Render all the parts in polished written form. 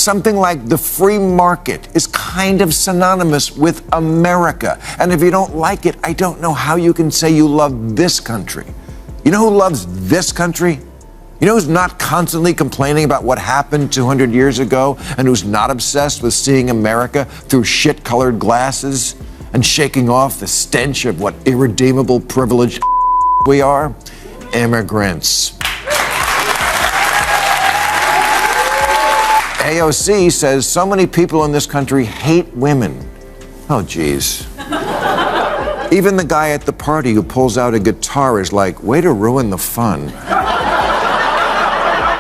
something like the free market is kind of synonymous with America. And if you don't like it, I don't know how you can say you love this country. You know who loves this country? You know who's not constantly complaining about what happened 200 years ago and who's not obsessed with seeing America through shit-colored glasses and shaking off the stench of what irredeemable privileged we are? Immigrants. AOC says so many people in this country hate women. Oh, geez. Even the guy at the party who pulls out a guitar is like, way to ruin the fun.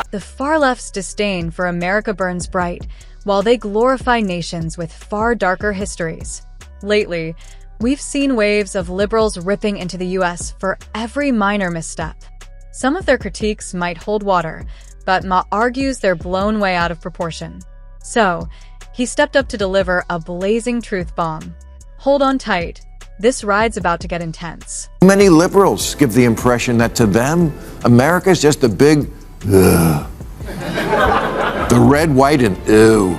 The far left's disdain for America burns bright, while they glorify nations with far darker histories. Lately, we've seen waves of liberals ripping into the US for every minor misstep. Some of their critiques might hold water, but Maher argues they're blown way out of proportion. So, he stepped up to deliver a blazing truth bomb. Hold on tight. This ride's about to get intense. Many liberals give the impression that to them, America's just a big ugh. The red, white, and ew.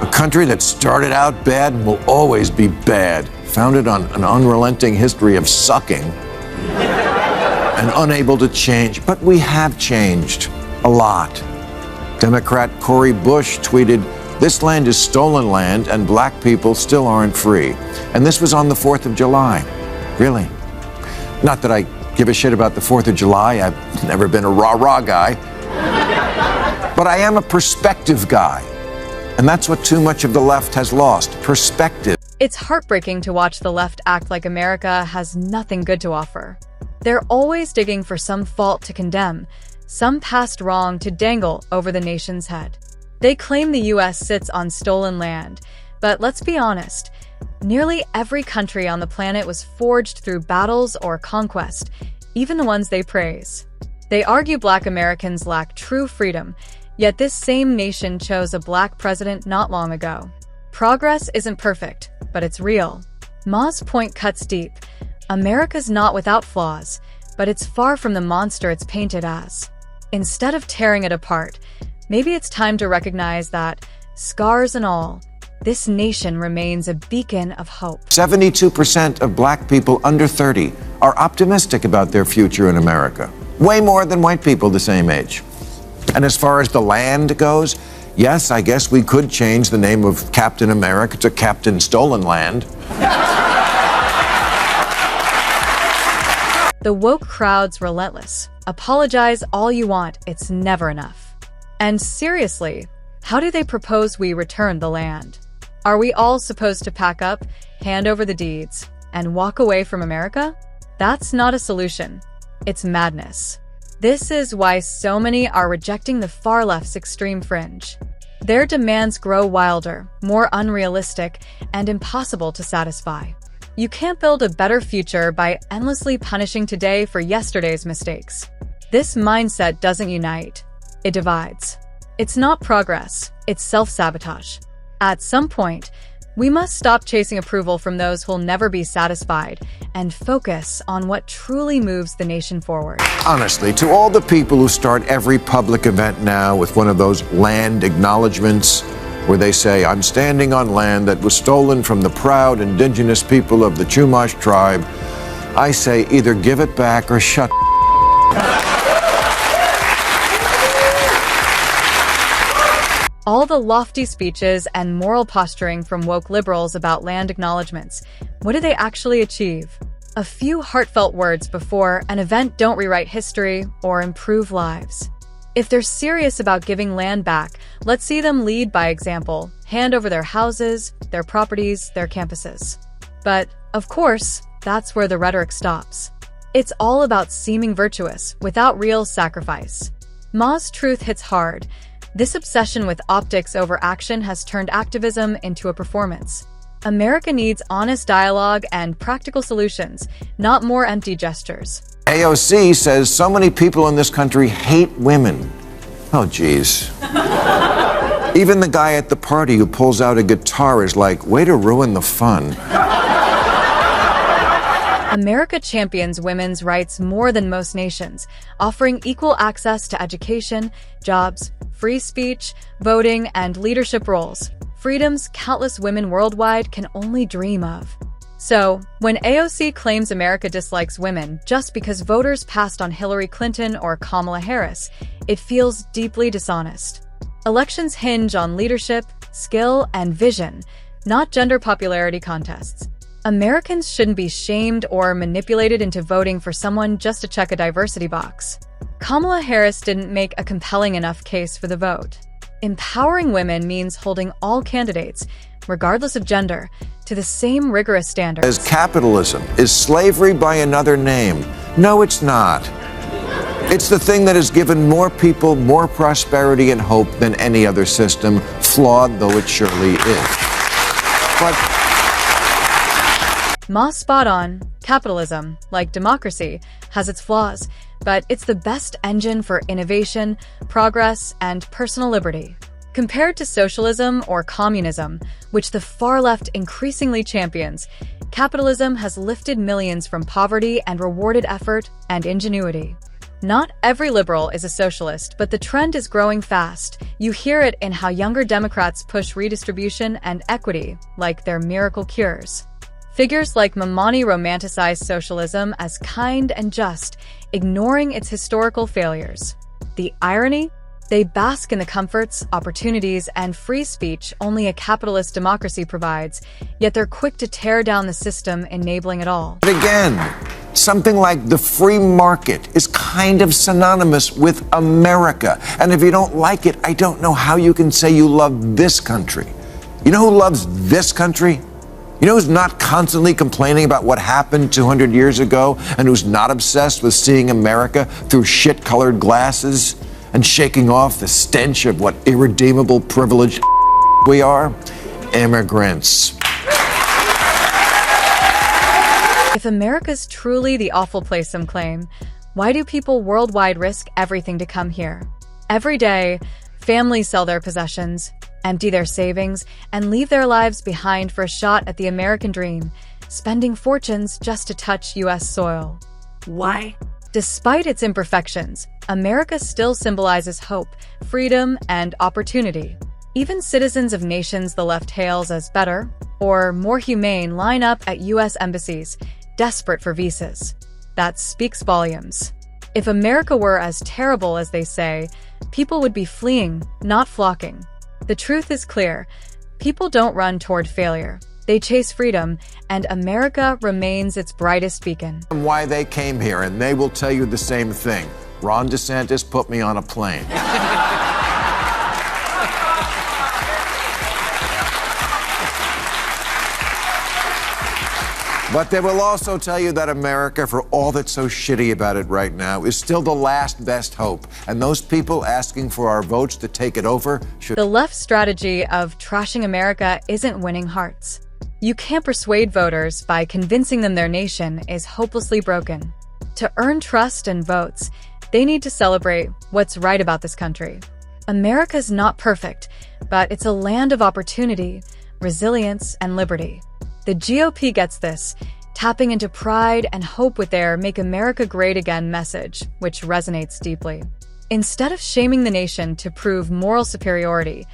A country that started out bad and will always be bad, founded on an unrelenting history of sucking and unable to change. But we have changed a lot. Democrat Cori Bush tweeted, "This land is stolen land and black people still aren't free." And this was on the 4th of July. Really? Not that I give a shit about the 4th of July. I've never been a rah-rah guy. But I am a perspective guy. And that's what too much of the left has lost, perspective. It's heartbreaking to watch the left act like America has nothing good to offer. They're always digging for some fault to condemn, some past wrong to dangle over the nation's head. They claim the US sits on stolen land, but let's be honest, nearly every country on the planet was forged through battles or conquest, even the ones they praise. They argue black Americans lack true freedom, yet this same nation chose a black president not long ago. Progress isn't perfect, but it's real. Ma's point cuts deep. America's not without flaws, but it's far from the monster it's painted as. Instead of tearing it apart, maybe it's time to recognize that, scars and all, this nation remains a beacon of hope. 72% of black people under 30 are optimistic about their future in America. Way more than white people the same age. And as far as the land goes, yes, I guess we could change the name of Captain America to Captain Stolen Land. The woke crowd's relentless. Apologize all you want, it's never enough. And seriously, how do they propose we return the land? Are we all supposed to pack up, hand over the deeds, and walk away from America? That's not a solution. It's madness. This is why so many are rejecting the far left's extreme fringe. Their demands grow wilder, more unrealistic, and impossible to satisfy. You can't build a better future by endlessly punishing today for yesterday's mistakes. This mindset doesn't unite. It divides. It's not progress, it's self-sabotage. At some point, we must stop chasing approval from those who'll never be satisfied and focus on what truly moves the nation forward. Honestly, to all the people who start every public event now with one of those land acknowledgements where they say, "I'm standing on land that was stolen from the proud indigenous people of the Chumash tribe," I say either give it back or shut All the lofty speeches and moral posturing from woke liberals about land acknowledgements, what do they actually achieve? A few heartfelt words before an event don't rewrite history or improve lives. If they're serious about giving land back, let's see them lead by example, hand over their houses, their properties, their campuses. But, of course, that's where the rhetoric stops. It's all about seeming virtuous without real sacrifice. Ma's truth hits hard. This obsession with optics over action has turned activism into a performance. America needs honest dialogue and practical solutions, not more empty gestures. AOC says so many people in this country hate women. Oh, geez. Even the guy at the party who pulls out a guitar is like, way to ruin the fun. America champions women's rights more than most nations, offering equal access to education, jobs, free speech, voting, and leadership roles, freedoms countless women worldwide can only dream of. So, when AOC claims America dislikes women just because voters passed on Hillary Clinton or Kamala Harris, it feels deeply dishonest. Elections hinge on leadership, skill, and vision, not gender popularity contests. Americans shouldn't be shamed or manipulated into voting for someone just to check a diversity box. Kamala Harris didn't make a compelling enough case for the vote. Empowering women means holding all candidates, regardless of gender, to the same rigorous standards. As capitalism is slavery by another name. No, it's not. It's the thing that has given more people more prosperity and hope than any other system, flawed though it surely is. But Ma's spot on. Capitalism, like democracy, has its flaws, but it's the best engine for innovation, progress, and personal liberty. Compared to socialism or communism, which the far left increasingly champions, capitalism has lifted millions from poverty and rewarded effort and ingenuity. Not every liberal is a socialist, but the trend is growing fast. You hear it in how younger Democrats push redistribution and equity, like their miracle cures. Figures like Mamani romanticize socialism as kind and just, ignoring its historical failures. The irony? They bask in the comforts, opportunities, and free speech only a capitalist democracy provides, yet they're quick to tear down the system enabling it all. But again, something like the free market is kind of synonymous with America. And if you don't like it, I don't know how you can say you love this country. You know who loves this country? You know who's not constantly complaining about what happened 200 years ago and who's not obsessed with seeing America through shit-colored glasses and shaking off the stench of what irredeemable privileged we are? Immigrants. If America's truly the awful place some claim, why do people worldwide risk everything to come here? Every day, families sell their possessions, empty their savings, and leave their lives behind for a shot at the American dream, spending fortunes just to touch U.S. soil. Why? Despite its imperfections, America still symbolizes hope, freedom, and opportunity. Even citizens of nations the left hails as better or more humane line up at U.S. embassies, desperate for visas. That speaks volumes. If America were as terrible as they say, people would be fleeing, not flocking. The truth is clear. People don't run toward failure. They chase freedom, and America remains its brightest beacon. Why they came here, and they will tell you the same thing. Ron DeSantis put me on a plane. But they will also tell you that America, for all that's so shitty about it right now, is still the last best hope. And those people asking for our votes to take it over should... The left's strategy of trashing America isn't winning hearts. You can't persuade voters by convincing them their nation is hopelessly broken. To earn trust and votes, they need to celebrate what's right about this country. America's not perfect, but it's a land of opportunity, resilience, and liberty. The GOP gets this, tapping into pride and hope with their Make America Great Again message, which resonates deeply. Instead of shaming the nation to prove moral superiority,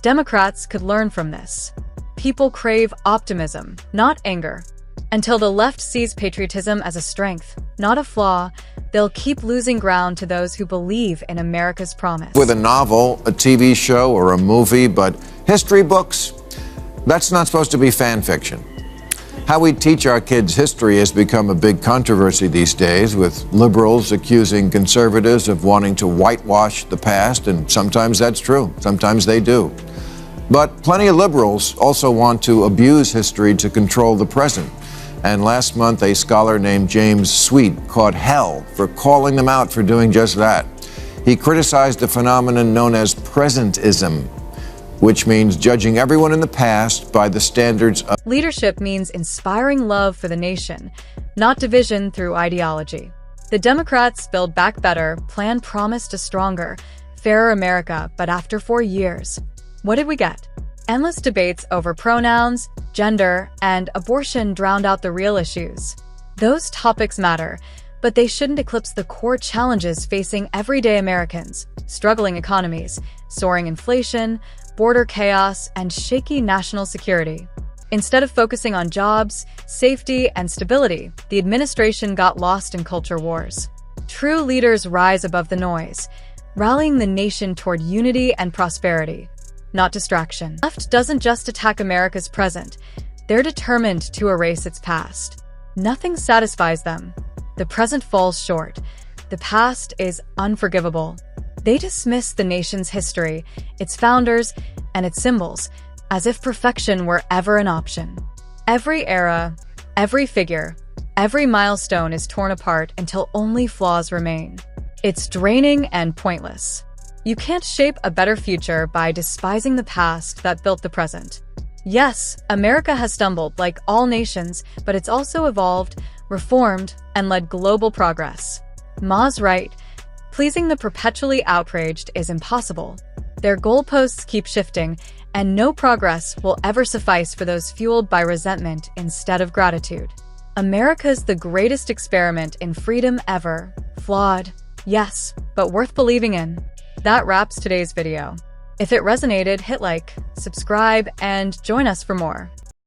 Democrats could learn from this. People crave optimism, not anger. Until the left sees patriotism as a strength, not a flaw, they'll keep losing ground to those who believe in America's promise. With a novel, a TV show, or a movie, but history books, that's not supposed to be fan fiction. How we teach our kids history has become a big controversy these days, with liberals accusing conservatives of wanting to whitewash the past, and sometimes that's true. Sometimes they do. But plenty of liberals also want to abuse history to control the present. And last month, a scholar named James Sweet caught hell for calling them out for doing just that. He criticized a phenomenon known as presentism, which means judging everyone in the past by the standards of... Leadership means inspiring love for the nation, not division through ideology. The Democrats' Build Back Better plan promised a stronger, fairer America, but after 4 years, what did we get? Endless debates over pronouns, gender, and abortion drowned out the real issues. Those topics matter, but they shouldn't eclipse the core challenges facing everyday Americans: struggling economies, soaring inflation, border chaos, and shaky national security. Instead of focusing on jobs, safety, and stability, the administration got lost in culture wars. True leaders rise above the noise, rallying the nation toward unity and prosperity, not distraction. The left doesn't just attack America's present, they're determined to erase its past. Nothing satisfies them. The present falls short. The past is unforgivable. They dismiss the nation's history, its founders, and its symbols, as if perfection were ever an option. Every era, every figure, every milestone is torn apart until only flaws remain. It's draining and pointless. You can't shape a better future by despising the past that built the present. Yes, America has stumbled like all nations, but it's also evolved, reformed, and led global progress. Ma's right. Pleasing the perpetually outraged is impossible. Their goalposts keep shifting, and no progress will ever suffice for those fueled by resentment instead of gratitude. America's the greatest experiment in freedom ever. Flawed, yes, but worth believing in. That wraps today's video. If it resonated, hit like, subscribe, and join us for more.